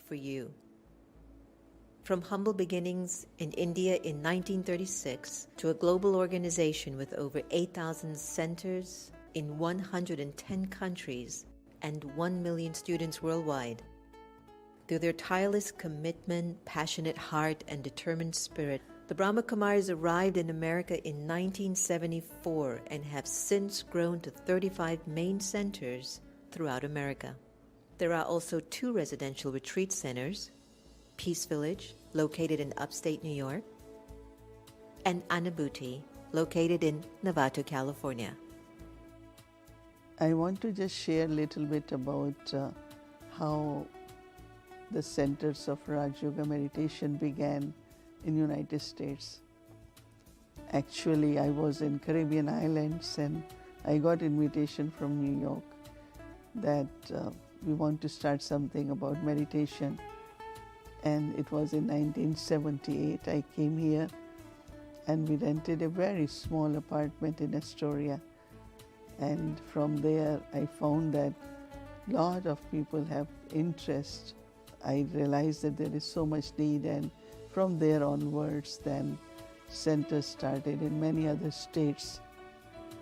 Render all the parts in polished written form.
For you. From humble beginnings in India in 1936 to a global organization with over 8,000 centers in 110 countries and 1 million students worldwide. Through their tireless commitment, passionate heart, and determined spirit, the Brahma Kumaris arrived in America in 1974 and have since grown to 35 main centers throughout America. There are also 2 residential retreat centers, Peace Village, located in upstate New York, and Anubhuti, located in Novato, California. I want to just share a little bit about how the centers of Raj Yoga meditation began in United States. Actually, I was in Caribbean islands and I got invitation from New York that we want to start something about meditation. And it was in 1978 I came here and we rented a very small apartment in Astoria. And from there I found that a lot of people have interest. I realized that there is so much need, and from there onwards then centers started in many other states.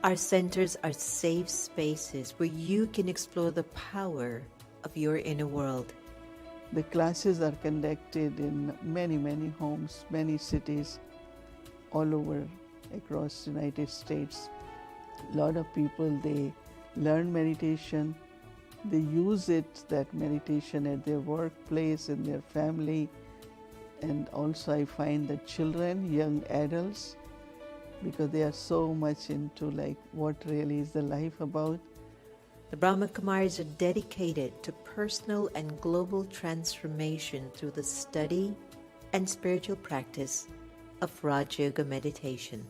Our centers are safe spaces where you can explore the power of your inner world. The classes are conducted in many, many homes, many cities all over across the United States. A lot of people, they learn meditation, they use it, that meditation at their workplace, in their family, and also I find that children, young adults, because they are so much into like what really is the life about. The Brahma Kumaris are dedicated to personal and global transformation through the study and spiritual practice of Raj Yoga meditation.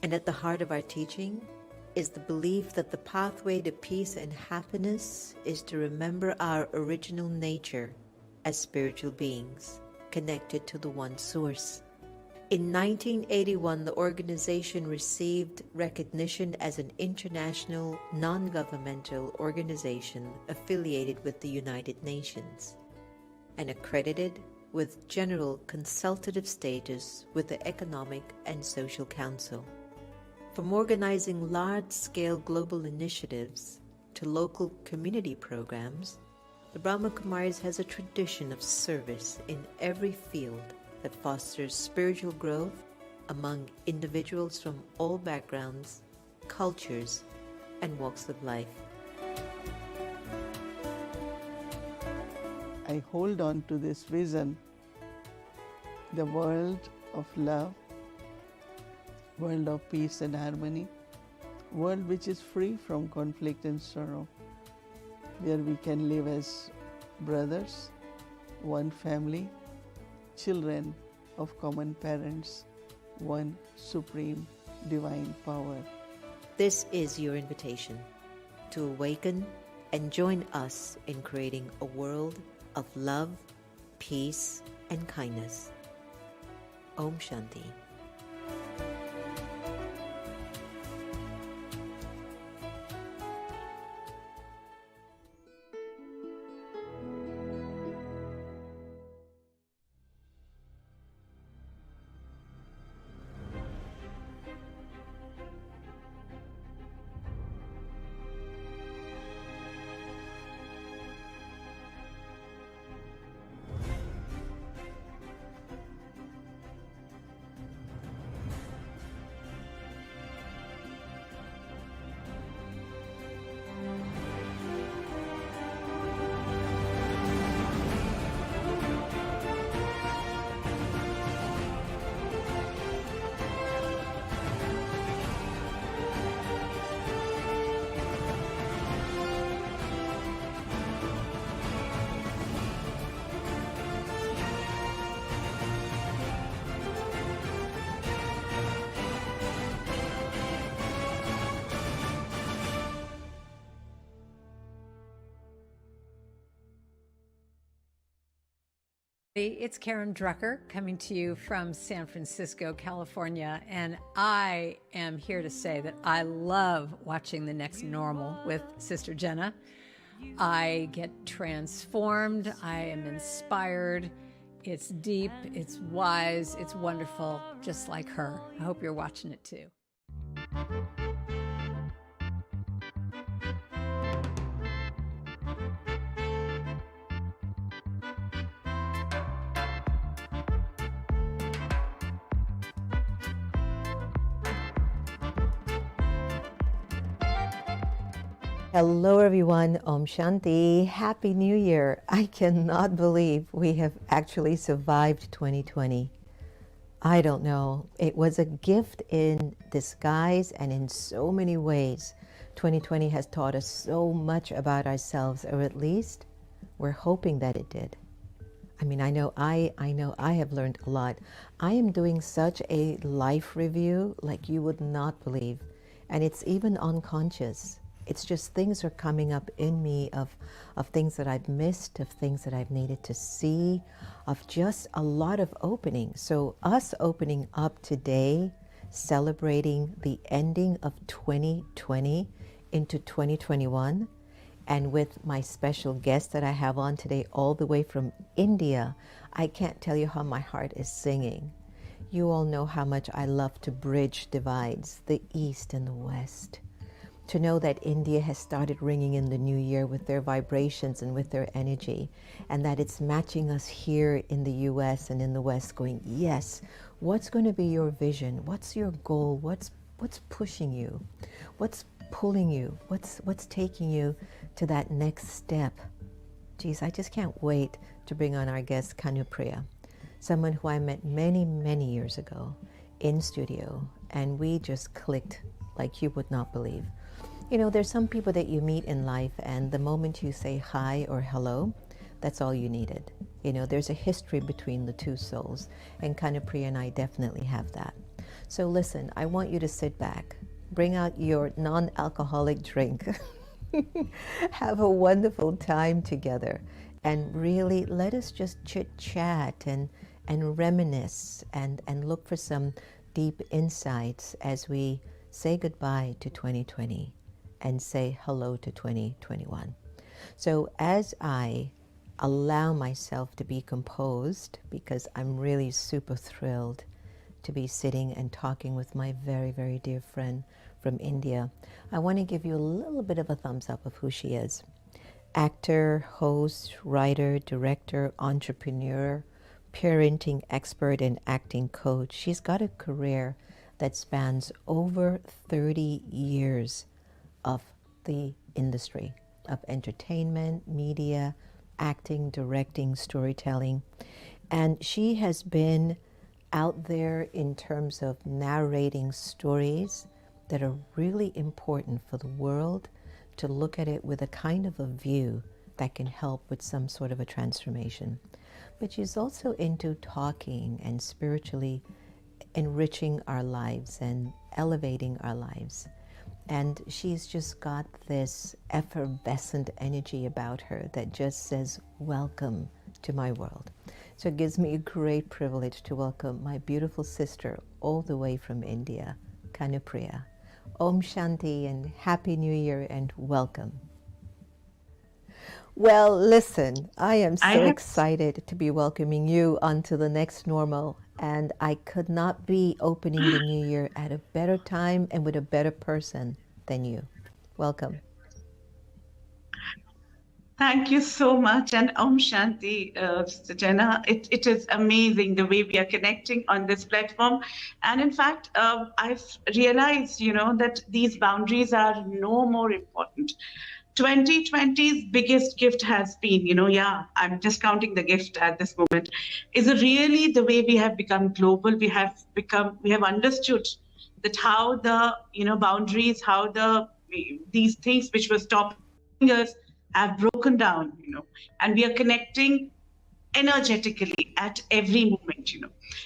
And at the heart of our teaching is the belief that the pathway to peace and happiness is to remember our original nature as spiritual beings connected to the One Source. In 1981, the organization received recognition as an international non-governmental organization affiliated with the United Nations and accredited with general consultative status with the Economic and Social Council. From organizing large-scale global initiatives to local community programs, the Brahma Kumaris has a tradition of service in every field that fosters spiritual growth among individuals from all backgrounds cultures, and walks of life. I hold on to this vision, the world of love, world of peace and harmony, world which is free from conflict and sorrow, where we can live as brothers, one family, children of common parents, one supreme divine power. This is your invitation to awaken and join us in creating a world of love, peace, and kindness. Om Shanti. It's Karen Drucker coming to you from San Francisco, California, and I am here to say that I love watching The Next Normal with Sister Jenna. I get transformed, I am inspired, it's deep, it's wise, it's wonderful, just like her. I hope you're watching it too. Hello everyone, Om Shanti, Happy New Year. I cannot believe we have actually survived 2020. I don't know, it was a gift in disguise and in so many ways. 2020 has taught us so much about ourselves, or at least we're hoping that it did. I mean, I know I have learned a lot. I am doing such a life review like you would not believe, and it's even unconscious. It's just things are coming up in me of things that I've missed, of things that I've needed to see, of just a lot of opening. So us opening up today, celebrating the ending of 2020 into 2021, and with my special guest that I have on today all the way from India, I can't tell you how my heart is singing. You all know how much I love to bridge divides, the East and the West. To know that India has started ringing in the new year with their vibrations and with their energy, and that it's matching us here in the US and in the West going, yes, what's going to be your vision? What's your goal? What's pushing you? What's pulling you? What's taking you to that next step? Geez, I just can't wait to bring on our guest, Kanu Priya, someone who I met many, many years ago in studio, and we just clicked like you would not believe. You know, there's some people that you meet in life, and the moment you say hi or hello, that's all you needed. You know, there's a history between the two souls, and Kanu Priya and I definitely have that. So listen, I want you to sit back, bring out your non-alcoholic drink, have a wonderful time together, and really let us just chit-chat and reminisce and look for some deep insights as we say goodbye to 2020 and say hello to 2021. So as I allow myself to be composed, because I'm really super thrilled to be sitting and talking with my very, very dear friend from India, I want to give you a little bit of a thumbs up of who she is. Actor, host, writer, director, entrepreneur, parenting expert, and acting coach. She's got a career that spans over 30 years of the industry of entertainment, media, acting, directing, storytelling. And she has been out there in terms of narrating stories that are really important for the world to look at it with a kind of a view that can help with some sort of a transformation. But she's also into talking and spiritually enriching our lives and elevating our lives. And she's just got this effervescent energy about her that just says, welcome to my world. So it gives me a great privilege to welcome my beautiful sister all the way from India, Kanu Priya. Om Shanti and Happy New Year and welcome. Well, listen, I am so excited to be welcoming you onto the next normal, and I could not be opening the new year at a better time and with a better person than you. Welcome. Thank you so much, and Om Shanti, Sister Jenna. It is amazing the way we are connecting on this platform. And in fact, I've realized, that these boundaries are no more important. 2020's biggest gift has been, I'm just counting the gift at this moment, is really the way we have become global. We have understood that how the, boundaries, how these things which were stopping us have broken down, and we are connecting energetically at every moment.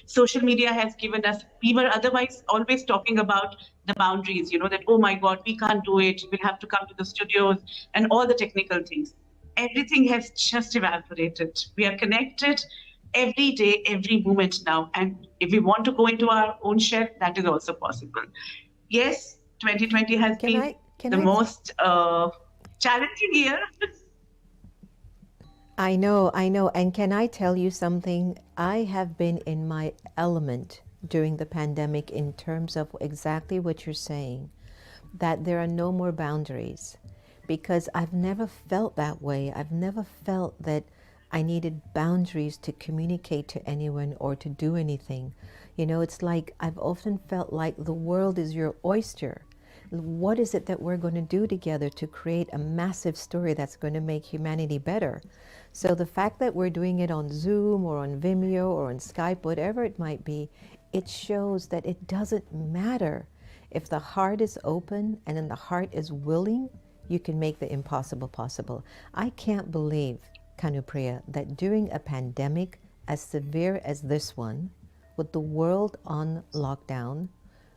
Social media has given us, we were otherwise always talking about the boundaries, that, oh my God, we can't do it, we'll have to come to the studios and all the technical things. Everything has just evaporated. We are connected every day, every moment now. And if we want to go into our own shell, that is also possible. Yes, 2020 has been the most challenging year. I know. And can I tell you something? I have been in my element during the pandemic in terms of exactly what you're saying, that there are no more boundaries, because I've never felt that way. I've never felt that I needed boundaries to communicate to anyone or to do anything. It's like I've often felt like the world is your oyster. What is it that we're going to do together to create a massive story that's going to make humanity better? So the fact that we're doing it on Zoom or on Vimeo or on Skype, whatever it might be, it shows that it doesn't matter. If the heart is open and then the heart is willing, you can make the impossible possible. I can't believe, Kanu Priya, that during a pandemic as severe as this one, with the world on lockdown,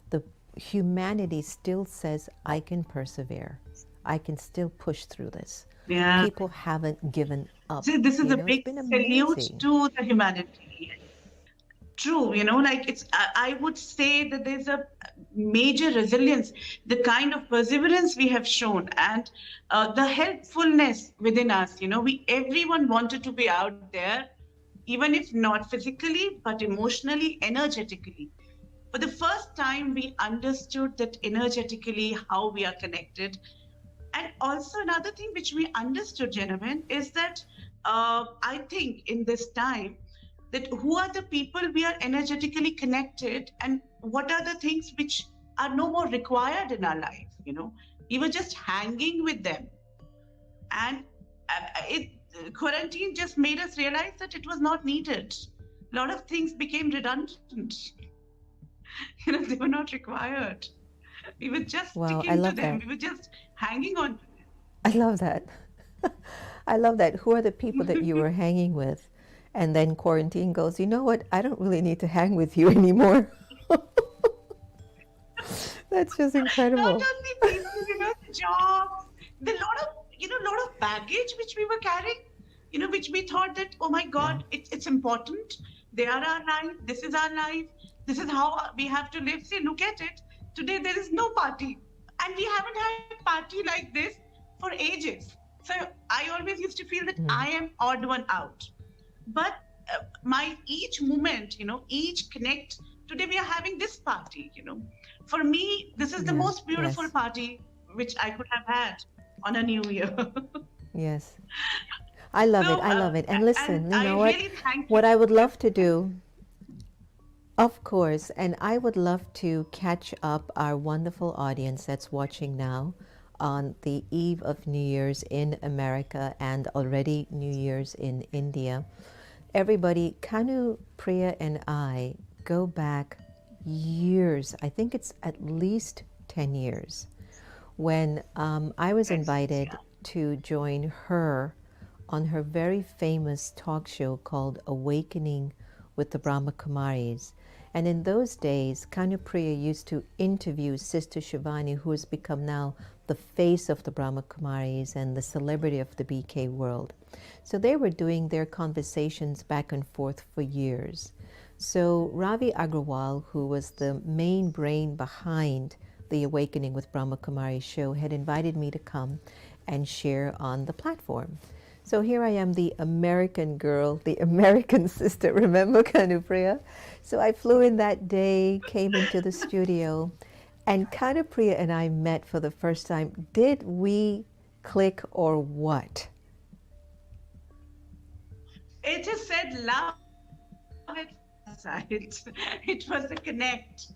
the humanity still says, I can persevere. I can still push through this. Yeah. People haven't given up. See, this is a big salute to the humanity. True, I would say that there's a major resilience, the kind of perseverance we have shown, and the helpfulness within us. Everyone wanted to be out there, even if not physically, but emotionally, energetically. For the first time, we understood that energetically how we are connected. And also another thing which we understood, gentlemen, is that I think in this time, that who are the people we are energetically connected, and what are the things which are no more required in our life. We were just hanging with them, and quarantine just made us realize that it was not needed. A lot of things became redundant. They were not required. We were just sticking to them. We were just hanging on to them. I love that. I love that. Who are the people that you were hanging with? And then quarantine goes, you know what? I don't really need to hang with you anymore. That's just incredible. Not only people, the jobs, the lot of baggage which we were carrying, which we thought that, oh my God, it's important. They are our life. This is our life. This is how we have to live. See, look at it. Today there is no party, and we haven't had a party like this for ages. So I always used to feel that I am odd one out. But my each moment, each connect. Today we are having this party. For me, this is the most beautiful party which I could have had on a new year. Yes, I love it. I love it. And listen, you know what? Really what I would love to do. Of course, and I would love to catch up our wonderful audience that's watching now on the eve of New Year's in America and already New Year's in India. Everybody, Kanu, Priya, and I go back years. I think it's at least 10 years when I was invited to join her on her very famous talk show called Awakening with the Brahma Kumaris. And in those days, Kanu Priya used to interview Sister Shivani, who has become now the face of the Brahma Kumaris and the celebrity of the BK world. So they were doing their conversations back and forth for years. So Ravi Agrawal, who was the main brain behind the Awakening with Brahma Kumari show, had invited me to come and share on the platform. So here I am, the American girl, the American sister. Remember, Kanu Priya? So I flew in that day, came into the studio, and Kanu Priya and I met for the first time. Did we click or what? It just said love at first sight. It was a connect.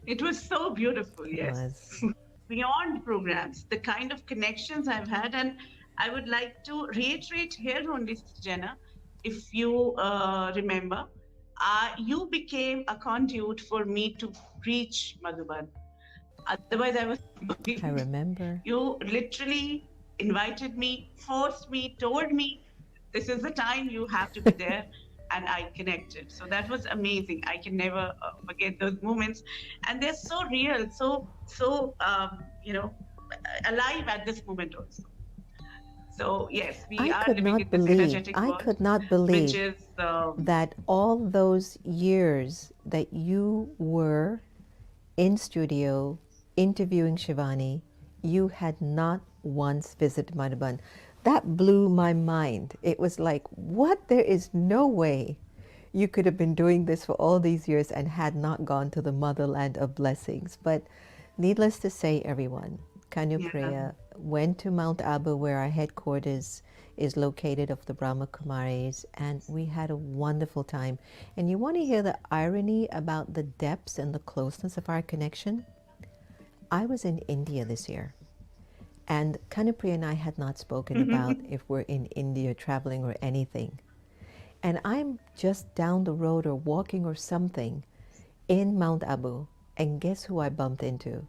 It was so beautiful, yes. Beyond programs, the kind of connections I've had, and I would like to reiterate here only, Jenna, if you remember, you became a conduit for me to reach Madhuban. Otherwise, I was. I remember. You literally invited me, forced me, told me, this is the time you have to be there. And I connected. So that was amazing. I can never forget those moments. And they're so real, so alive at this moment also. So yes, we are living in this energetic world. I could not believe that all those years that you were in studio interviewing Shivani, you had not once visited Madhuban. That blew my mind. It was like, what? There is no way you could have been doing this for all these years and had not gone to the motherland of blessings. But needless to say, everyone, Kanu Priya went to Mount Abu, where our headquarters is located, of the Brahma Kumaris, and we had a wonderful time. And you want to hear the irony about the depths and the closeness of our connection? I was in India this year. And Kanu Priya and I had not spoken about if we're in India traveling or anything. And I'm just down the road or walking or something in Mount Abu. And guess who I bumped into?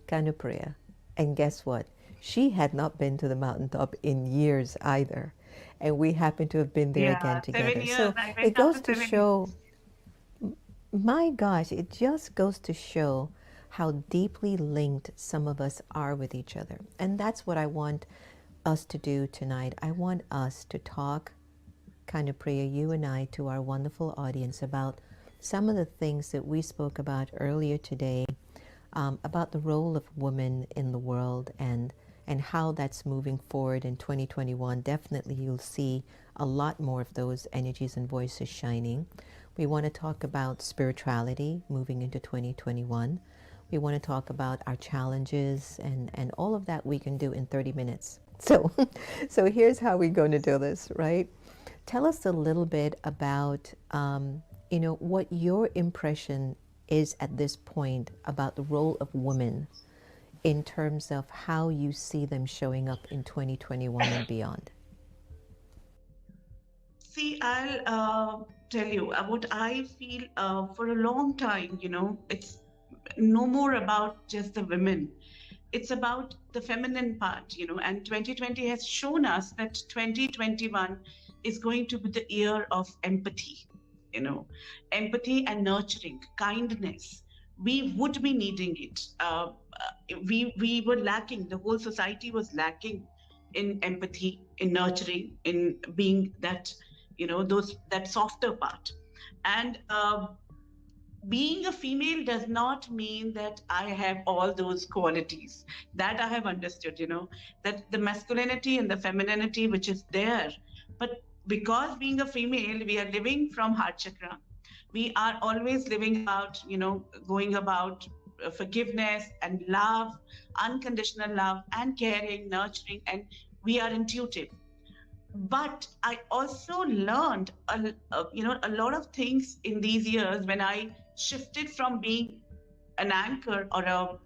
Kanu Priya. And guess what? She had not been to the mountaintop in years either. And we happened to have been there again together. 7 years. So it goes to show, my gosh, it just goes to show how deeply linked some of us are with each other. And that's what I want us to do tonight. I want us to talk, Kanu Priya, you and I, to our wonderful audience about some of the things that we spoke about earlier today, about the role of women in the world and how that's moving forward in 2021. Definitely you'll see a lot more of those energies and voices shining. We want to talk about spirituality moving into 2021. We want to talk about our challenges and all of that we can do in 30 minutes. So here's how we're going to do this, right? Tell us a little bit about, what your impression is at this point about the role of women in terms of how you see them showing up in 2021 and beyond. See, I'll tell you what I feel for a long time, it's no more about just the women. It's about the feminine part, and 2020 has shown us that 2021 is going to be the year of empathy, empathy and nurturing, kindness. We would be needing it. We were lacking, the whole society was lacking in empathy, in nurturing, in being that, that softer part. And being a female does not mean that I have all those qualities. That I have understood, that the masculinity and the femininity which is there. But because being a female, we are living from heart chakra. We are always living about, going about forgiveness and love, unconditional love and caring, nurturing, and we are intuitive. But I also learned a lot of things in these years when I shifted from being an anchor or a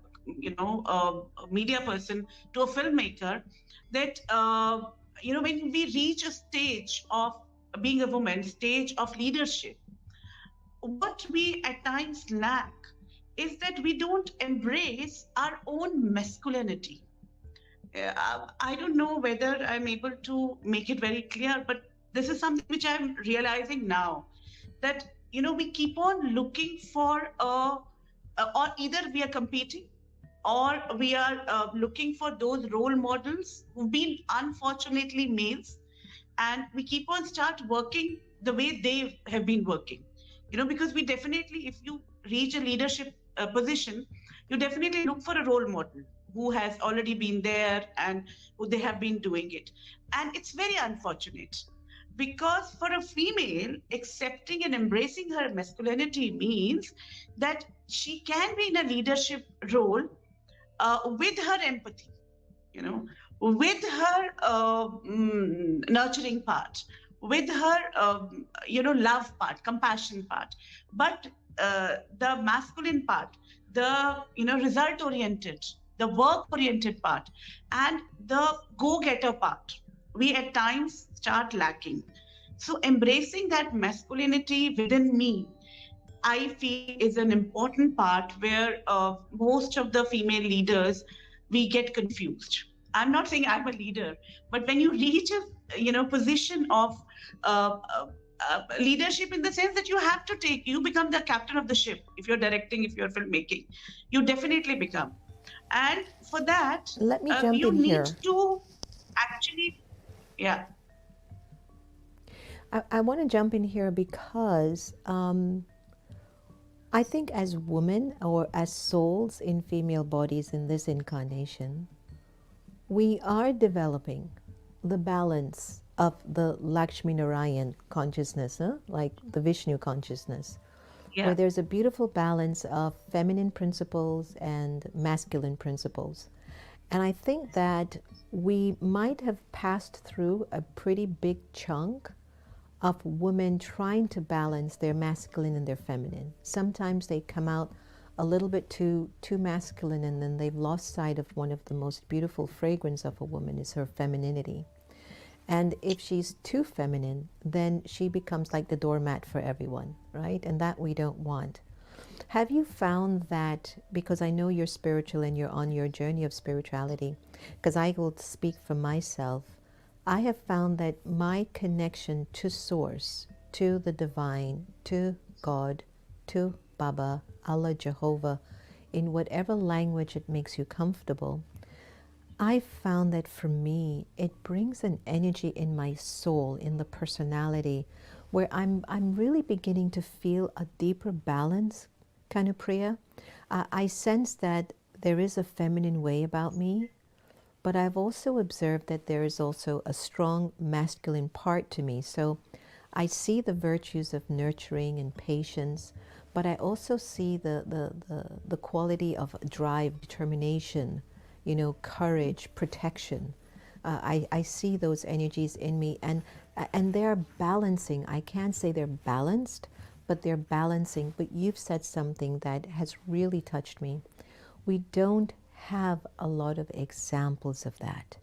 media person to a filmmaker, that when we reach a stage of being a woman, stage of leadership, what we at times lack is that we don't embrace our own masculinity. I don't know whether I'm able to make it very clear, but this is something which I'm realizing now, that we keep on looking for or either we are competing, or we are looking for those role models who've been unfortunately males, and we keep on start working the way they have been working. Because we definitely, if you reach a leadership position, you definitely look for a role model who has already been there and who they have been doing it. And it's very unfortunate, because for a female, accepting and embracing her masculinity means that she can be in a leadership role with her empathy, you know, with her nurturing part, with her, love part, compassion part. But the masculine part, the, result oriented, the work oriented part, and the go getter part, we at times start lacking. So embracing that masculinity within me, I feel, is an important part where most of the female leaders, we get confused. I'm not saying I'm a leader, but when you reach a position of leadership, in the sense that you become the captain of the ship. If you're directing, if you're filmmaking, you definitely become. And for that, Let me jump you in need here. to actually, yeah. I want to jump in here because I think as women or as souls in female bodies in this incarnation, we are developing the balance of the Lakshmi Narayan consciousness, like the Vishnu consciousness, where Yeah. there's a beautiful balance of feminine principles and masculine principles. And I think that we might have passed through a pretty big chunk of women trying to balance their masculine and their feminine. Sometimes they come out a little bit too masculine, and then they've lost sight of one of the most beautiful fragrance of a woman is her femininity. And if she's too feminine, then she becomes like the doormat for everyone, right? And that we don't want. Have you found that, because I know you're spiritual and you're on your journey of spirituality, because I will speak for myself, I have found that my connection to Source, to the divine, to God, to Baba, Allah, Jehovah, in whatever language it makes you comfortable, I found that for me, it brings an energy in my soul, in the personality, where I'm really beginning to feel a deeper balance, Kanu Priya. I sense that there is a feminine way about me, but I've also observed that there is also a strong masculine part to me. So I see the virtues of nurturing and patience, but I also see the quality of drive, determination, courage, protection. I see those energies in me, and they're balancing. I can't say they're balanced, but they're balancing. But you've said something that has really touched me. We don't have a lot of examples of that.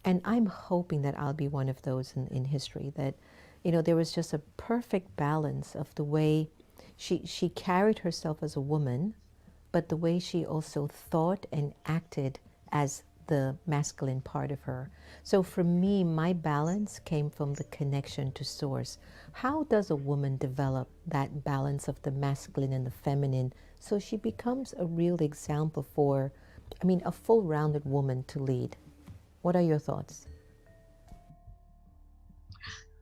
And I'm hoping that I'll be one of those in history, that, there was just a perfect balance of the way she carried herself as a woman, but the way she also thought and acted as the masculine part of her. So for me, my balance came from the connection to Source. How does a woman develop that balance of the masculine and the feminine so she becomes a real example for, a full-rounded woman to lead? What are your thoughts?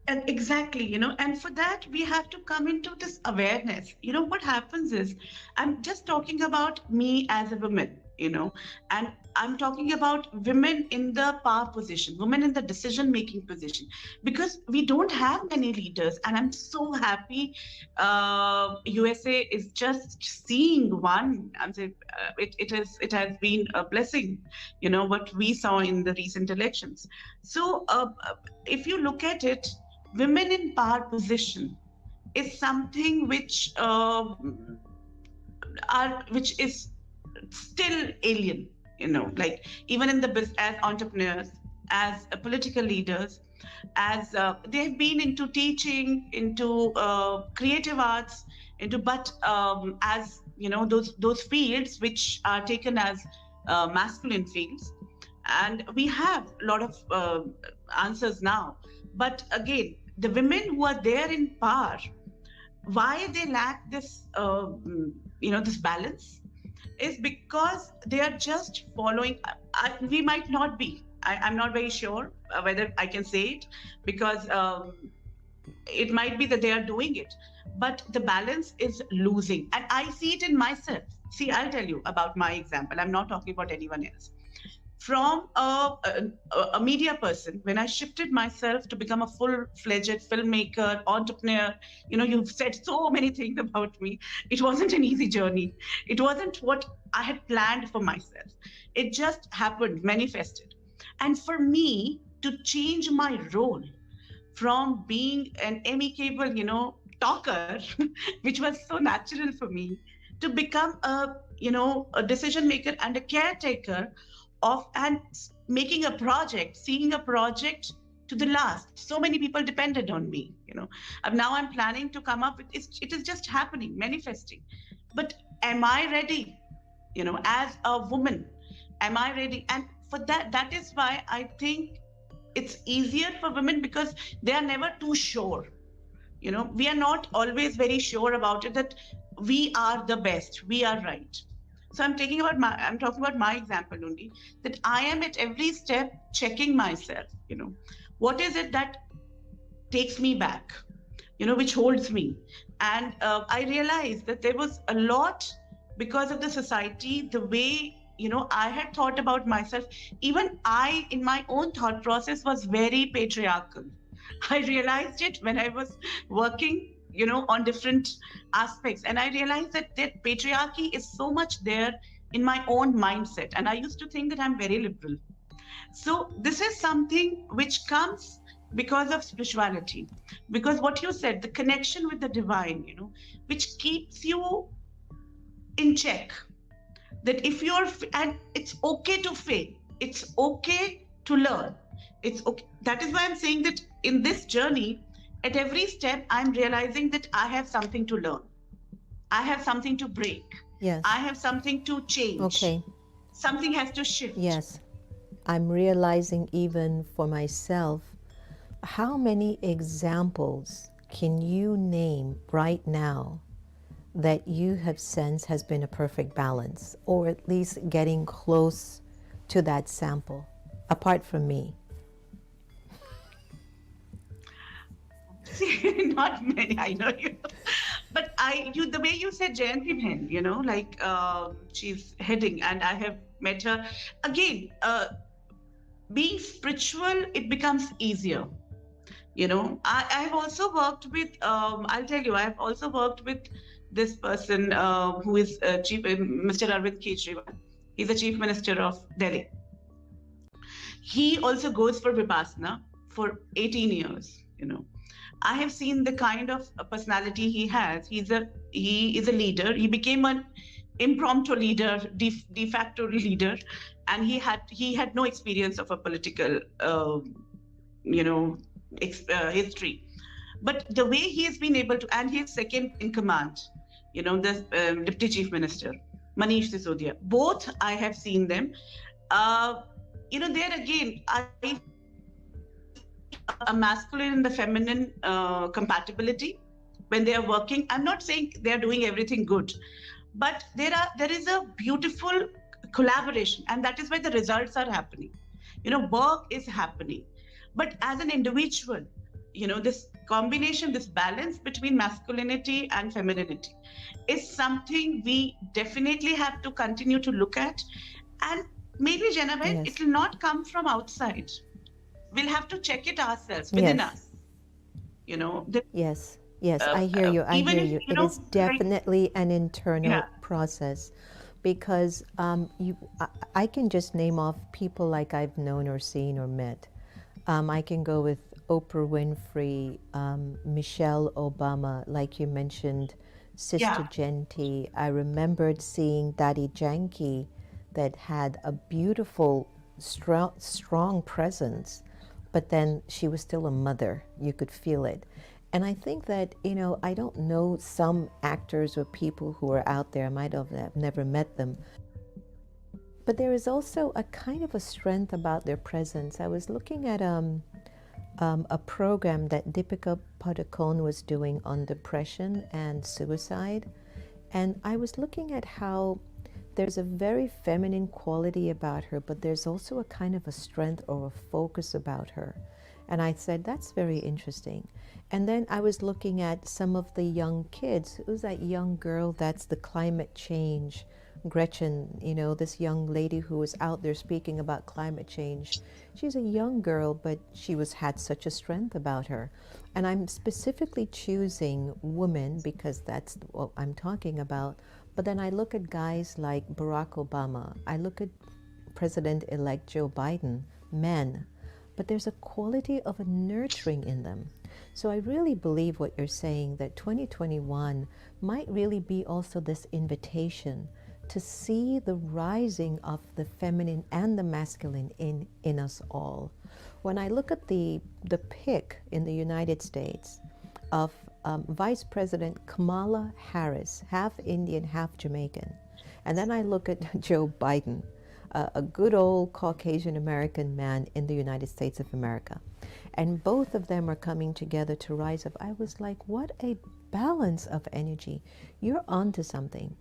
And exactly, and for that, we have to come into this awareness. What happens is, I'm just talking about me as a woman. And I'm talking about women in the power position, women in the decision making position, because we don't have many leaders. And I'm so happy USA is just seeing one. I'm saying it has been a blessing, what we saw in the recent elections. So if you look at it, women in power position is something which is still alien, like even in the as entrepreneurs, as political leaders, as they've been into teaching, into creative arts, but as those fields which are taken as masculine fields. And we have a lot of answers now, but again, the women who are there in power, why they lack this this balance is because they are just following. We might not be, I'm not very sure whether I can say it, because it might be that they are doing it, but the balance is losing. And I see it in myself. See, I'll tell you about my example. I'm not talking about anyone else. From a media person, when I shifted myself to become a full-fledged filmmaker, entrepreneur, you've said so many things about me. It wasn't an easy journey. It wasn't what I had planned for myself. It just happened, manifested. And for me to change my role from being an amicable, talker, which was so natural for me, to become a decision maker and a caretaker of, and making a project, seeing a project to the last. So many people depended on me, And now I'm planning to come up with it is just happening, manifesting. But am I ready? As a woman, am I ready? And for that is why I think it's easier for women, because they are never too sure. We are not always very sure about it, that we are the best, we are right. So I'm talking about my example only, that I am at every step checking myself, what is it that takes me back, which holds me. And I realized that there was a lot, because of the society, the way, I had thought about myself. Even I, in my own thought process, was very patriarchal. I realized it when I was working, on different aspects. And I realized that patriarchy is so much there in my own mindset. And I used to think that I'm very liberal. So this is something which comes because of spirituality. Because what you said, the connection with the divine, which keeps you in check. That if you're, and it's okay to fail, it's okay to learn. It's okay. That is why I'm saying that in this journey, at every step, I'm realizing that I have something to learn. I have something to break. Yes. I have something to change. Okay. Something has to shift. Yes. I'm realizing even for myself, how many examples can you name right now that you have sensed has been a perfect balance, or at least getting close to that sample, apart from me? Not many, I know you. But the way you said Jayanti Bhen, like she's heading, and I have met her. Again, being spiritual, it becomes easier. I've also worked with, I'll tell you, I've also worked with this person who is Mr. Arvind Kejriwal. He's the Chief Minister of Delhi. He also goes for Vipassana for 18 years, I have seen the kind of personality he has. He is a leader. He became an impromptu leader, de facto leader, and he had no experience of a political, history. But the way he has been able to, and he is second in command, the Deputy Chief Minister, Manish Sisodia. Both I have seen them. There again, a masculine and the feminine compatibility when they are working. I'm not saying they are doing everything good, but there is a beautiful collaboration, and that is why the results are happening. Work is happening. But as an individual, this combination, this balance between masculinity and femininity is something we definitely have to continue to look at. And maybe, Jenna, Yes. it will not come from outside. We'll have to check it ourselves, within Yes. us. The, Yes. Yes, I hear you. I even hear if, you. It is like, definitely an internal yeah, process because I can just name off people like I've known or seen or met. I can go with Oprah Winfrey, Michelle Obama, like you mentioned, Sister yeah, Jenna. I remembered seeing Daddy Yankee that had a beautiful, strong presence, but then she was still a mother. You could feel it. And I think that, I don't know some actors or people who are out there, I might have never met them, but there is also a kind of a strength about their presence. I was looking at a program that Deepika Padukone was doing on depression and suicide. And I was looking at how there's a very feminine quality about her, but there's also a kind of a strength or a focus about her. And I said, that's very interesting. And then I was looking at some of the young kids. Who's that young girl that's the climate change? Gretchen, this young lady who was out there speaking about climate change. She's a young girl, but she had such a strength about her. And I'm specifically choosing women because that's what I'm talking about. But then I look at guys like Barack Obama. I look at President-elect Joe Biden, men. But there's a quality of a nurturing in them. So I really believe what you're saying, that 2021 might really be also this invitation to see the rising of the feminine and the masculine in us all. When I look at the pick in the United States of Vice President Kamala Harris, half Indian, half Jamaican, and then I look at Joe Biden, a good old Caucasian American man in the United States of America. And both of them are coming together to rise up. I was like, what a balance of energy. You're onto something.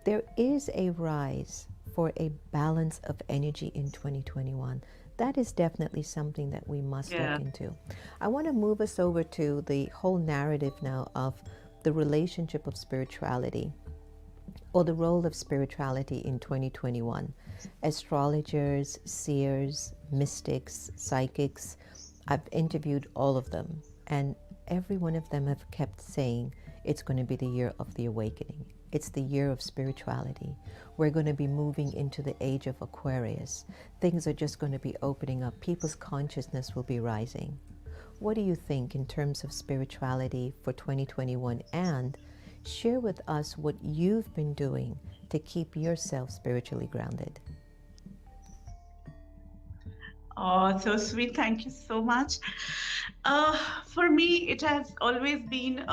There is a rise for a balance of energy in 2021. That is definitely something that we must look into. I want to move us over to the whole narrative now of the relationship of spirituality, or the role of spirituality in 2021. Astrologers, seers, mystics, psychics, I've interviewed all of them, and every one of them have kept saying it's going to be the year of the awakening. It's the year of spirituality. We're going to be moving into the age of Aquarius. Things are just going to be opening up. People's consciousness will be rising. What do you think in terms of spirituality for 2021? And share with us what you've been doing to keep yourself spiritually grounded. Oh, so sweet. Thank you so much. For me, it has always been,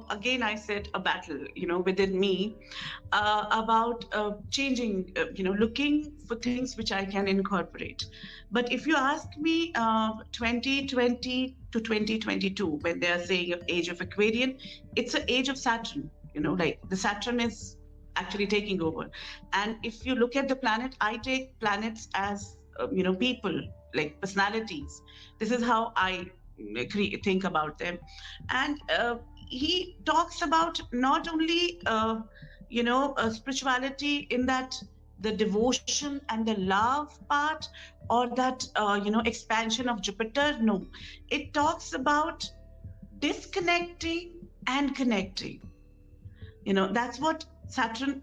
again, I said, a battle, within me about changing, looking for things which I can incorporate. But if you ask me, 2020 to 2022, when they are saying age of Aquarian, it's an age of Saturn, like the Saturn is actually taking over. And if you look at the planet, I take planets as, people, like personalities. This is how I think about them. And he talks about not only, spirituality in that the devotion and the love part, or that, expansion of Jupiter. No, it talks about disconnecting and connecting. That's what Saturn,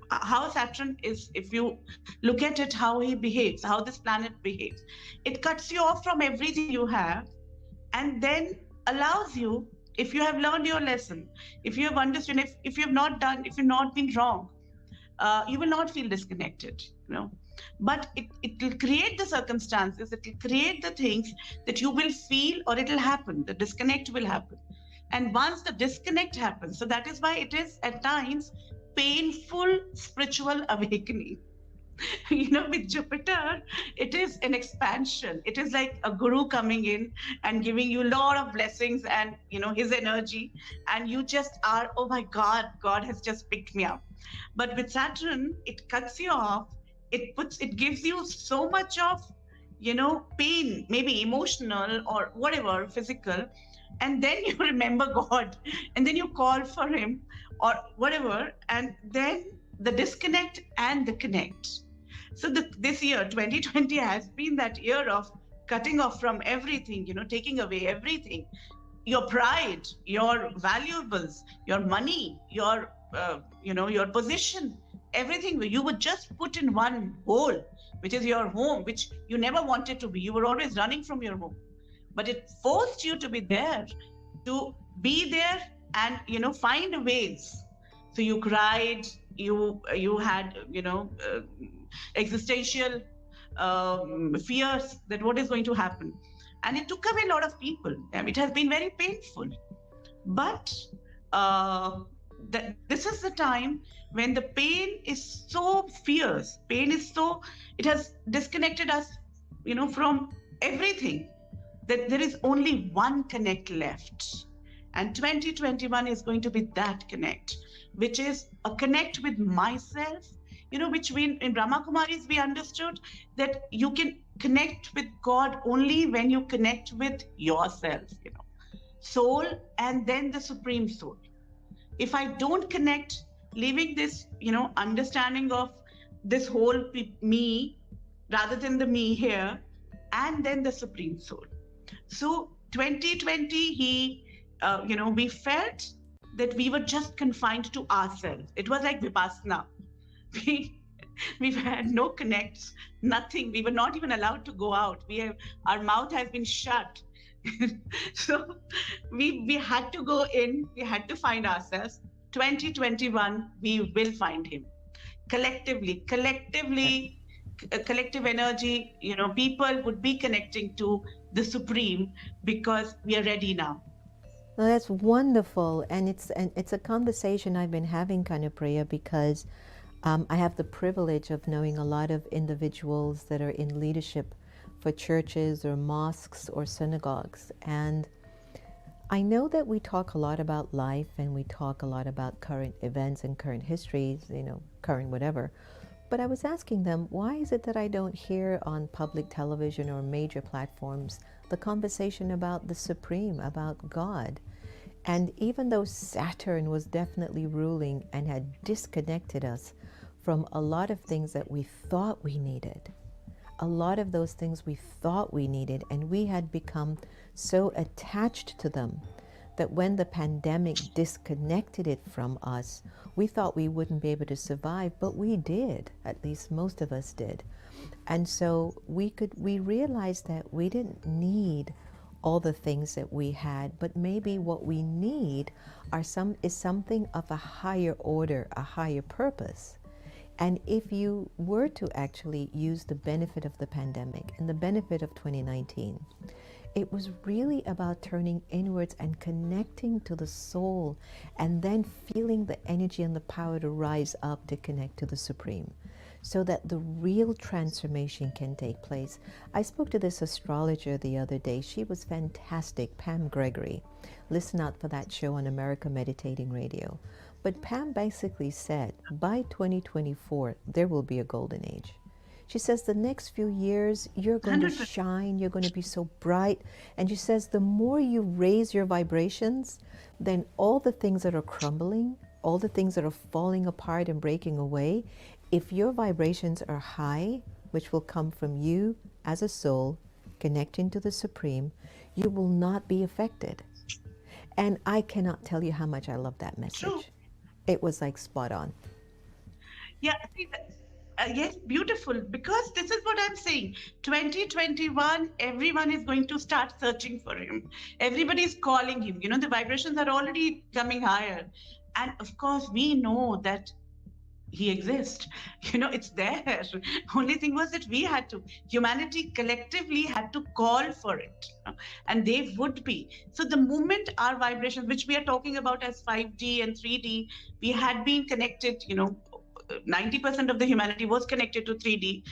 how Saturn is, if you look at it, how he behaves, how this planet behaves, it cuts you off from everything you have, and then allows you, if you have learned your lesson, if you have understood, if you have not been wrong, you will not feel disconnected, But it will create the circumstances, it will create the things that you will feel, or it will happen, the disconnect will happen. And once the disconnect happens, so that is why it is at times painful spiritual awakening. With Jupiter, it is an expansion. It is like a guru coming in and giving you a lot of blessings and, his energy. And you just are, oh my God, God has just picked me up. But with Saturn, it cuts you off. It gives you so much of, pain, maybe emotional or whatever, physical, and then you remember God, and then you call for Him or whatever, and then the disconnect and the connect. So this year, 2020, has been that year of cutting off from everything, taking away everything, your pride, your valuables, your money, your position, everything you were just put in one hole, which is your home, which you never wanted to be. You were always running from your home, but it forced you to be there, to be there, and find ways. So you cried, you had existential fears that what is going to happen, and it took away a lot of people. It has been very painful, but this is the time when the pain is so fierce. It has disconnected us, from everything, that there is only one connect left. And 2021 is going to be that connect, which is a connect with myself, which in Brahma Kumaris we understood that you can connect with God only when you connect with yourself, soul, and then the Supreme Soul. If I don't connect, leaving this, understanding of this whole me rather than the me here, and then the Supreme Soul. So 2020, we felt that we were just confined to ourselves. It was like Vipassana. We've had no connects, nothing. We were not even allowed to go out. Our mouth has been shut. So we had to go in, we had to find ourselves. 2021, we will find Him. Collectively, collective energy, people would be connecting to the Supreme, because we are ready now. Well, that's wonderful, and it's a conversation I've been having, Kanu Priya, because I have the privilege of knowing a lot of individuals that are in leadership for churches or mosques or synagogues, and I know that we talk a lot about life and we talk a lot about current events and current histories, current whatever. But I was asking them, why is it that I don't hear on public television or major platforms the conversation about the Supreme, about God? And even though Saturn was definitely ruling and had disconnected us from a lot of things that we thought we needed, a lot of those things we thought we needed, and we had become so attached to them that when the pandemic disconnected it from us, we thought we wouldn't be able to survive, but we did. At least most of us did. And so we realized that we didn't need all the things that we had, but maybe what we need is something of a higher order, a higher purpose. And if you were to actually use the benefit of the pandemic and the benefit of 2019, it was really about turning inwards and connecting to the soul, and then feeling the energy and the power to rise up to connect to the Supreme, so that the real transformation can take place. I spoke to this astrologer the other day. She was fantastic, Pam Gregory. Listen out for that show on America Meditating Radio. But Pam basically said, by 2024, there will be a golden age. She says the next few years, you're going 100%. to shine, you're going to be so bright. And she says the more you raise your vibrations, then all the things that are crumbling, all the things that are falling apart and breaking away, if your vibrations are high, which will come from you as a soul, connecting to the Supreme, you will not be affected. And I cannot tell you how much I love that message. True. It was like spot on. Yeah, see, yes, beautiful. Because this is what I'm saying. 2021, everyone is going to start searching for Him. Everybody is calling Him. The vibrations are already coming higher. And of course, we know that He exists. It's there. Only thing was that humanity collectively had to call for it. And they would be. So the moment our vibrations, which we are talking about as 5D and 3D, we had been connected, 90% of the humanity was connected to 3D.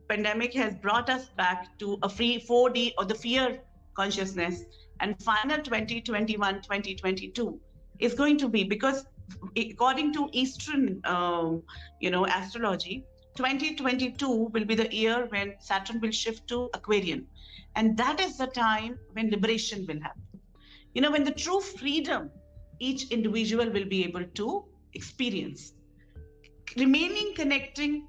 Pandemic has brought us back to a free 4D, or the fear consciousness. And final 2021, 2022 is going to be, because according to Eastern, astrology, 2022 will be the year when Saturn will shift to Aquarian. And that is the time when liberation will happen. When the true freedom each individual will be able to experience. Remaining connecting,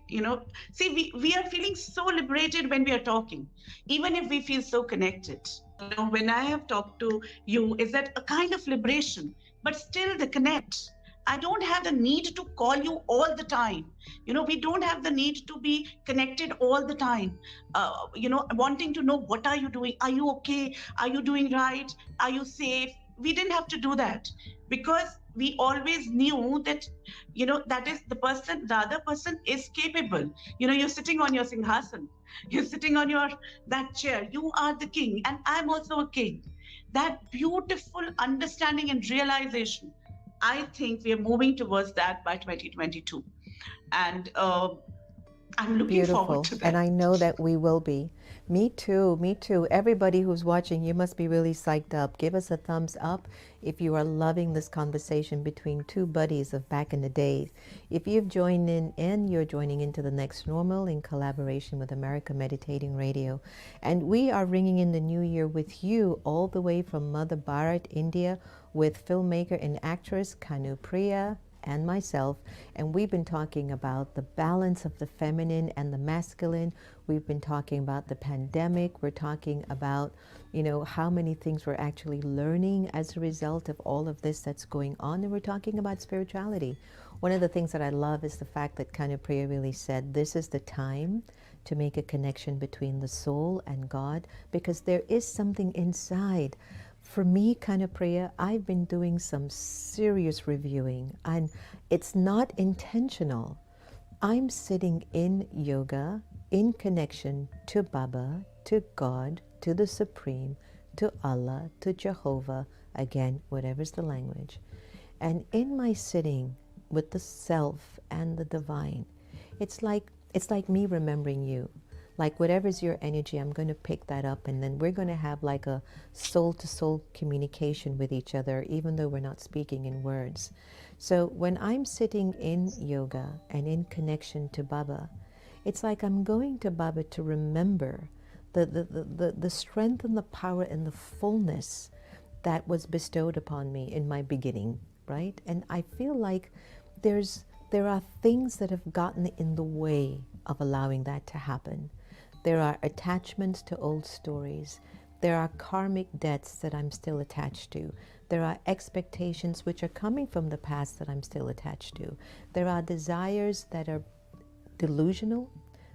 see, we are feeling so liberated when we are talking, even if we feel so connected. When I have talked to you, is that a kind of liberation, but still the connect. I don't have the need to call you all the time. We don't have the need to be connected all the time. Wanting to know, what are you doing? Are you okay? Are you doing right? Are you safe? We didn't have to do that because we always knew that, that is the other person is capable. You're sitting on your singhasan. You're sitting on that chair. You are the king and I'm also a king. That beautiful understanding and realization, I think we are moving towards that by 2022. And I'm looking forward to that. And I know that we will be. Me too, me too. Everybody who's watching, you must be really psyched up. Give us a thumbs up if you are loving this conversation between two buddies of back in the days. If you've joined in and you're joining into the next normal in collaboration with America Meditating Radio. And we are ringing in the new year with you all the way from Mother Bharat, India, with filmmaker and actress Kanu Priya and myself, and we've been talking about the balance of the feminine and the masculine. We've been talking about the pandemic. We're talking about, how many things we're actually learning as a result of all of this that's going on, and we're talking about spirituality. One of the things that I love is the fact that Kanu Priya really said, this is the time to make a connection between the soul and God, because there is something inside. For me, Kanu Priya, I've been doing some serious reviewing, and it's not intentional. I'm sitting in yoga, in connection to Baba, to God, to the Supreme, to Allah, to Jehovah, again, whatever's the language. And in my sitting with the self and the divine, it's like me remembering you. Like whatever's your energy, I'm going to pick that up, and then we're going to have like a soul-to-soul communication with each other, even though we're not speaking in words. So when I'm sitting in yoga and in connection to Baba, it's like I'm going to Baba to remember the strength and the power and the fullness that was bestowed upon me in my beginning, right? And I feel like there are things that have gotten in the way of allowing that to happen. There are attachments to old stories. There are karmic debts that I'm still attached to. There are expectations which are coming from the past that I'm still attached to. There are desires that are delusional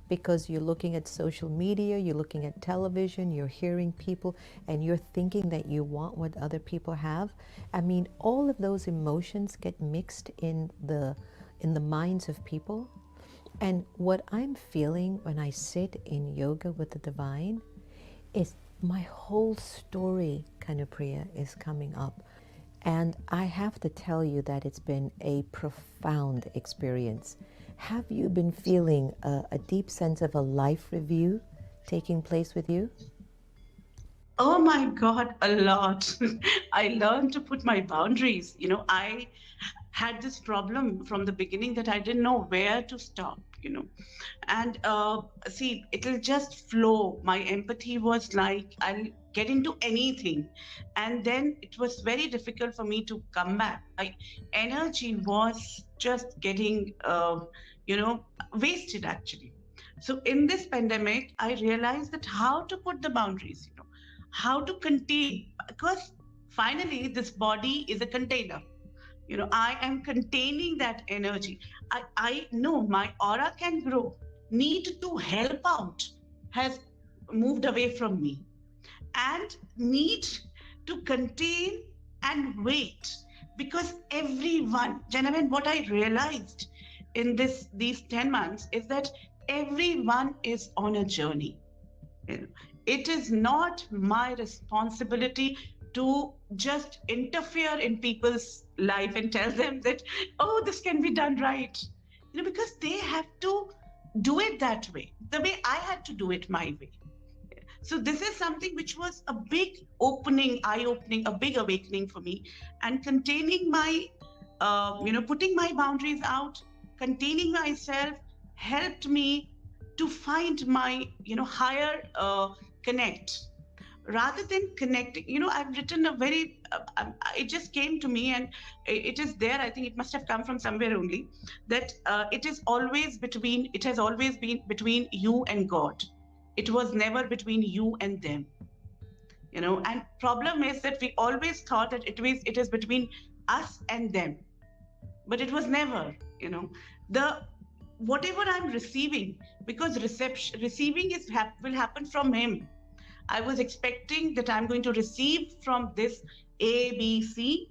because you're looking at social media, you're looking at television, you're hearing people, and you're thinking that you want what other people have. I mean, all of those emotions get mixed in the minds of people. And what I'm feeling when I sit in yoga with the divine is my whole story, Kanu Priya, is coming up. And I have to tell you that it's been a profound experience. Have you been feeling a deep sense of a life review taking place with you? Oh my God, a lot. I learned to put my boundaries. I had this problem from the beginning that I didn't know where to stop, and see, it'll just flow. My empathy was like, I'll get into anything. And then it was very difficult for me to come back. My energy was just getting, wasted actually. So in this pandemic, I realized that how to put the boundaries, how to contain, because finally this body is a container. I am containing that energy. I know my aura can grow. Need to help out has moved away from me. And need to contain and wait. Because everyone, gentlemen, what I realized in these 10 months is that everyone is on a journey. It is not my responsibility to just interfere in people's life and tell them that, oh, this can be done right. Because they have to do it that way, the way I had to do it my way. So this is something which was a big eye-opening, a big awakening for me. And containing my, putting my boundaries out, containing myself helped me to find my, higher connect. Rather than connecting, I've written a very, it just came to me, and it is there. I think it must have come from somewhere only, that it has always been between you and God. It was never between you and them. And problem is that we always thought that it is between us and them, but it was never. The whatever I'm receiving, because receiving will happen from him. I was expecting that I'm going to receive from this ABC,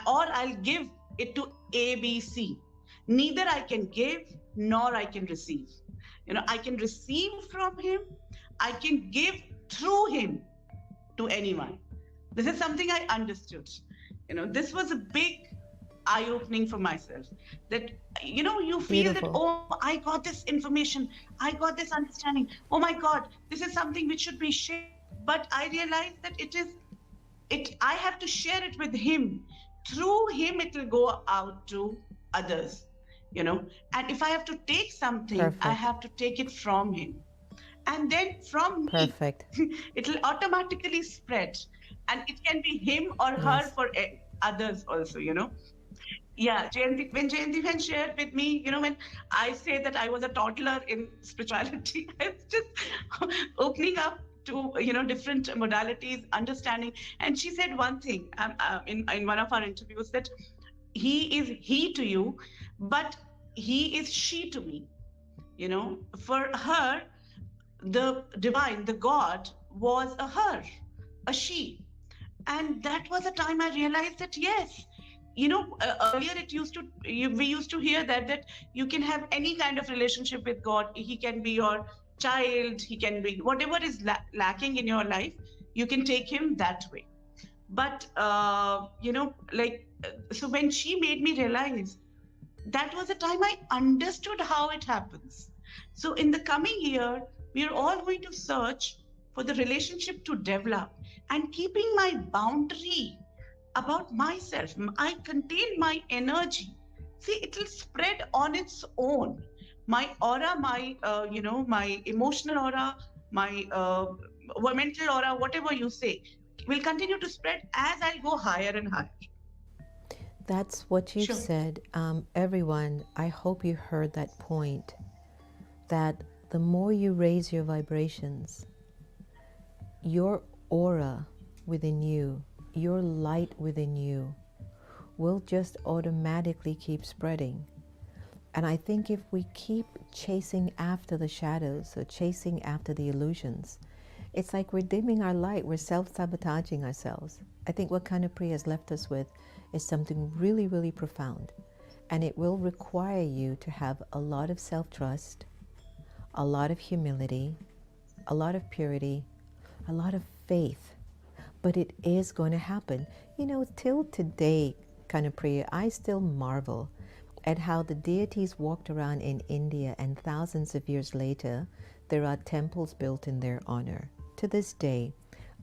or I'll give it to ABC. Neither I can give nor I can receive. I can receive from him, I can give through him to anyone. This is something I understood. This was a big eye-opening for myself, that you feel Beautiful. that, oh, I got this information, I got this understanding, oh my God, this is something which should be shared. But I realized that I have to share it with him. Through him it will go out to others. And if I have to take something, I Perfect. have to take it from him, and then from me Perfect. it will automatically spread, and it can be him or her Yes. for others also. Yeah, Jayanti, when Jayanti had shared with me, when I say that I was a toddler in spirituality, I was just opening up to, different modalities, understanding. And she said one thing, in one of our interviews, that he is he to you, but he is she to me. For her, the divine, the God, was a her, a she. And that was a time I realized that, yes, earlier we used to hear that you can have any kind of relationship with God. He can be your child, he can be whatever is lacking in your life, you can take him that way. But so when she made me realize, that was the time I understood how it happens. So in the coming year, we are all going to search for the relationship to develop, and keeping my boundary about myself. I contain my energy. See, it will spread on its own. My aura, my emotional aura, my mental aura, whatever you say, will continue to spread as I go higher and higher. That's what you've Sure. said. Everyone, I hope you heard that point, that the more you raise your vibrations, your aura within you, your light within you, will just automatically keep spreading. And I think if we keep chasing after the shadows or chasing after the illusions, it's like we're dimming our light, we're self-sabotaging ourselves. I think what Kanu Priya has left us with is something really, really profound. And it will require you to have a lot of self-trust, a lot of humility, a lot of purity, a lot of faith. But it is going to happen. Till today, Kanu Priya, I still marvel at how the deities walked around in India, and thousands of years later, there are temples built in their honor. To this day,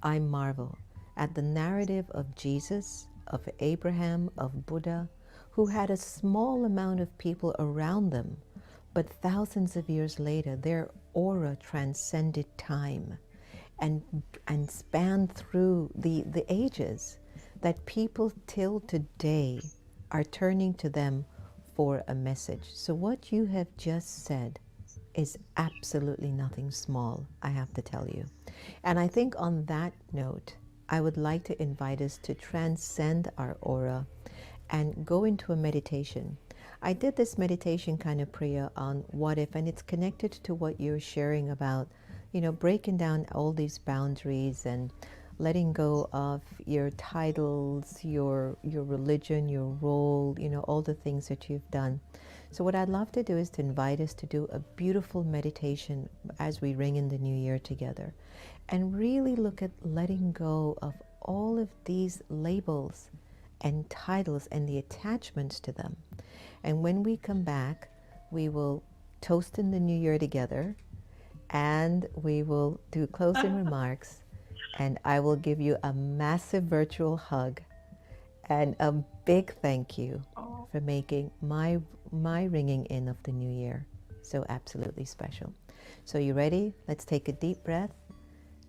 I marvel at the narrative of Jesus, of Abraham, of Buddha, who had a small amount of people around them, but thousands of years later, their aura transcended time and spanned through the ages, that people till today are turning to them for a message. So what you have just said is absolutely nothing small, I have to tell you. And I think on that note, I would like to invite us to transcend our aura and go into a meditation. I did this meditation, Kanu Priya, on what if, and it's connected to what you're sharing about, breaking down all these boundaries and letting go of your titles, your religion, your role, all the things that you've done. So what I'd love to do is to invite us to do a beautiful meditation as we ring in the new year together, and really look at letting go of all of these labels and titles and the attachments to them. And when we come back, we will toast in the new year together, and we will do closing remarks, and I will give you a massive virtual hug and a big thank you for making my ringing in of the new year so absolutely special. So you ready? Let's take a deep breath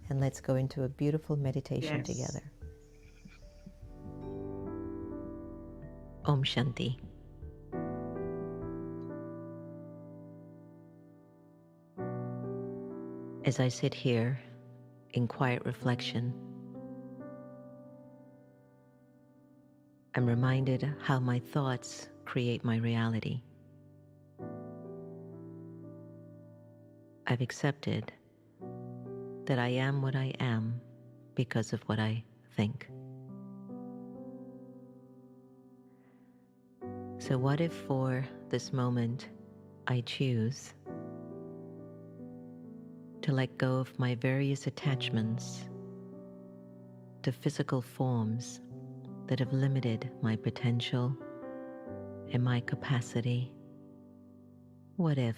and let's go into a beautiful meditation together. Om Shanti. As I sit here in quiet reflection, I'm reminded how my thoughts create my reality. I've accepted that I am what I am because of what I think. So what if for this moment I choose to let go of my various attachments to physical forms that have limited my potential and my capacity? What if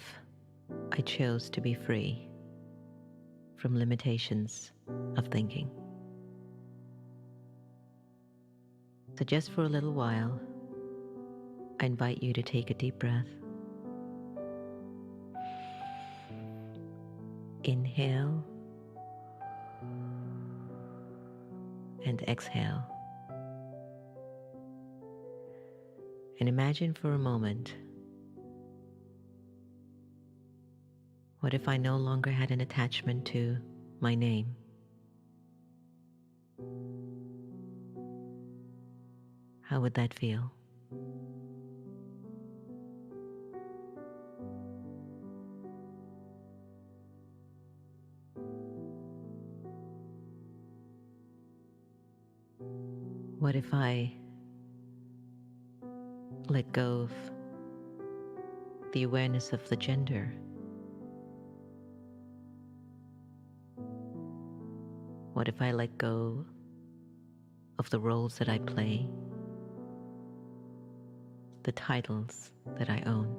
I chose to be free from limitations of thinking? So just for a little while, I invite you to take a deep breath. Inhale and exhale. And imagine for a moment, what if I no longer had an attachment to my name? How would that feel? What if I let go of the awareness of the gender? What if I let go of the roles that I play, the titles that I own?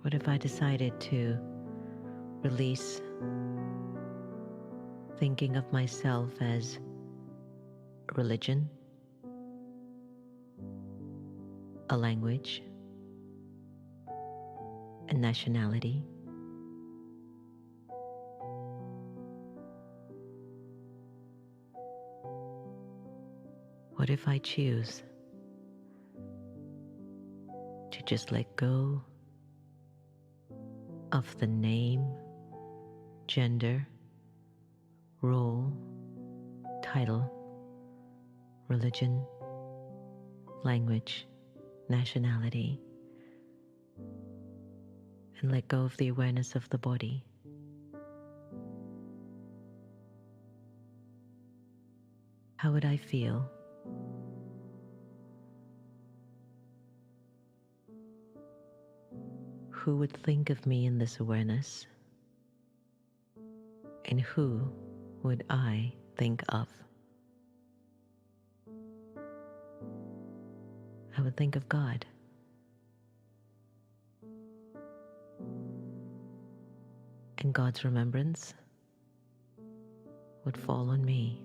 What if I decided to release thinking of myself as a religion, a language, a nationality? What if I choose to just let go of the name, gender, role, title, religion, language, nationality, and let go of the awareness of the body? How would I feel? Who would think of me in this awareness? And who would I think of? I would think of God. And God's remembrance would fall on me.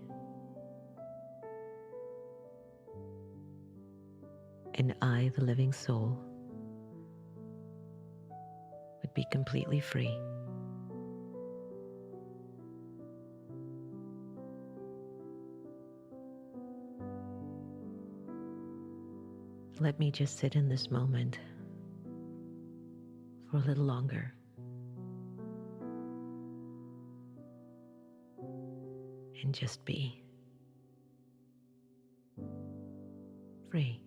And I, the living soul, would be completely free. Let me just sit in this moment for a little longer and just be free.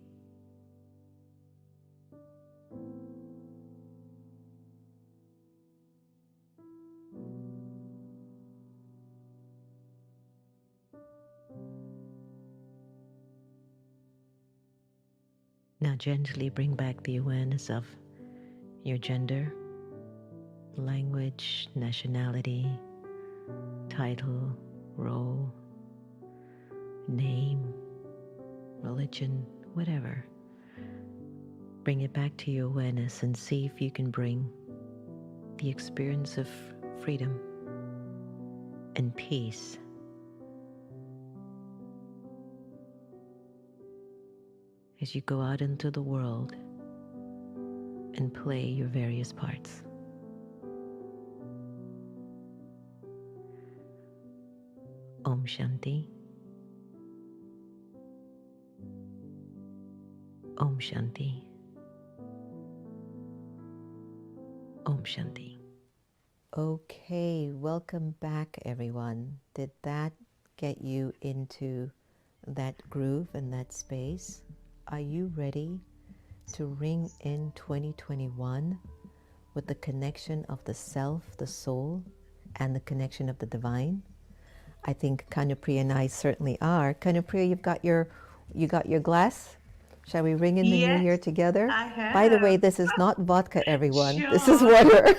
Now gently bring back the awareness of your gender, language, nationality, title, role, name, religion, whatever. Bring it back to your awareness and see if you can bring the experience of freedom and peace as you go out into the world and play your various parts. Om Shanti. Om Shanti. Om Shanti. Okay, welcome back everyone. Did that get you into that groove and that space? Are you ready to ring in 2021 with the connection of the self, the soul, and the connection of the divine? I think Kanu Priya and I certainly are. Kanu Priya, you got your glass? Shall we ring in the new year together? I have. By the way, this is not vodka, everyone. Sure. This is water.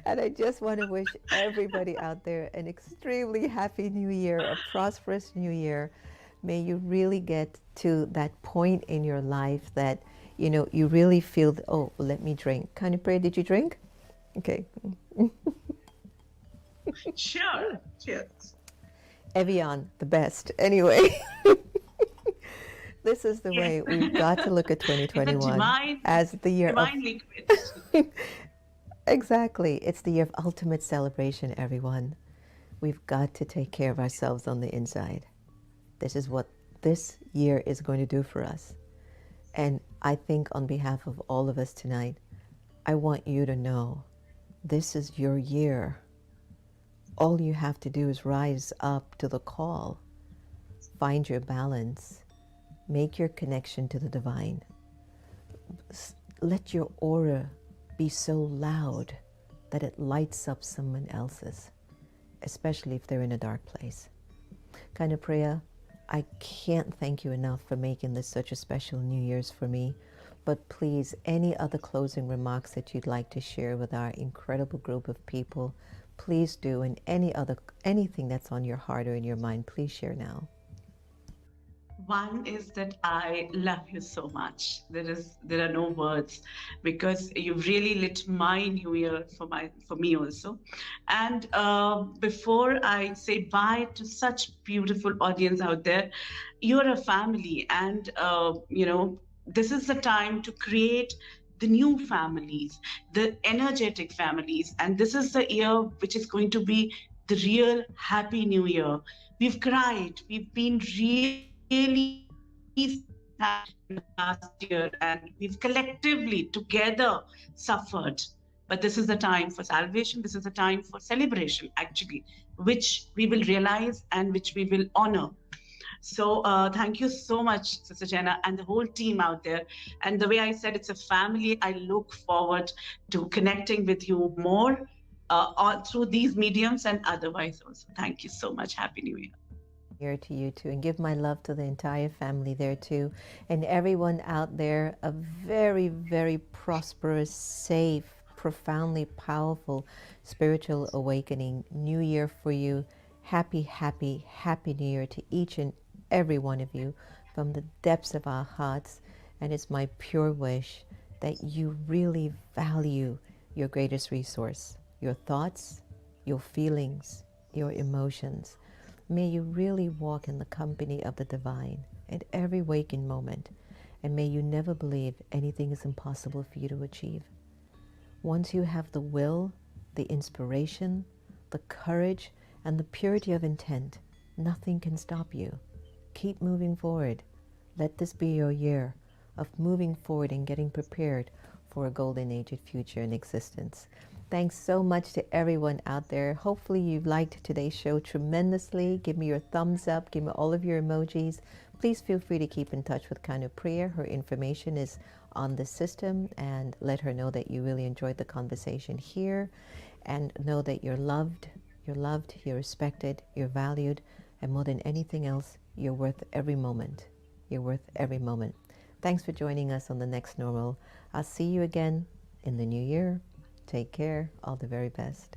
And I just want to wish everybody out there an extremely happy new year, a prosperous new year. May you really get to that point in your life that, you know, you really feel, oh, let me drink. Kanu Priya, did you drink? Okay. Sure. Cheers. Evian, the best. Anyway. This is the way we've got to look at 2021 as the year of liquid. Exactly. It's the year of ultimate celebration, everyone. We've got to take care of ourselves on the inside. This is what this year is going to do for us. And I think on behalf of all of us tonight, I want you to know this is your year. All you have to do is rise up to the call, find your balance, make your connection to the divine. Let your aura be so loud that it lights up someone else's, especially if they're in a dark place. Kanu Priya, I can't thank you enough for making this such a special New Year's for me. But please, any other closing remarks that you'd like to share with our incredible group of people, please do. And anything that's on your heart or in your mind, please share now. One is that I love you so much. There are no words, because you've really lit my new year for me also. And before I say bye to such beautiful audience out there, you're a family, and this is the time to create the new families, the energetic families, and this is the year which is going to be the real happy new year. We've cried, we've been really sad last year, and we've collectively together suffered. But this is the time for salvation. This is the time for celebration, actually, which we will realize and which we will honor. So thank you so much, Sister Jenna, and the whole team out there. And the way I said, it's a family. I look forward to connecting with you more through these mediums and otherwise also. Thank you so much. Happy New Year. Here to you too, and give my love to the entire family there too, and everyone out there. A very, very prosperous, safe, profoundly powerful spiritual awakening new year for you. Happy, happy, happy New Year to each and every one of you from the depths of our hearts. And it's my pure wish that you really value your greatest resource, your thoughts, your feelings, your emotions. May you really walk in the company of the divine at every waking moment, and may you never believe anything is impossible for you to achieve. Once you have the will, the inspiration, the courage, and the purity of intent, nothing can stop you. Keep moving forward. Let this be your year of moving forward and getting prepared for a golden aged future in existence. Thanks so much to everyone out there. Hopefully you've liked today's show tremendously. Give me your thumbs up. Give me all of your emojis. Please feel free to keep in touch with Kanu Priya. Her information is on the system, and let her know that you really enjoyed the conversation here, and know that you're loved, you're respected, you're valued, and more than anything else, you're worth every moment. You're worth every moment. Thanks for joining us on The Next Normal. I'll see you again in the new year. Take care. All the very best.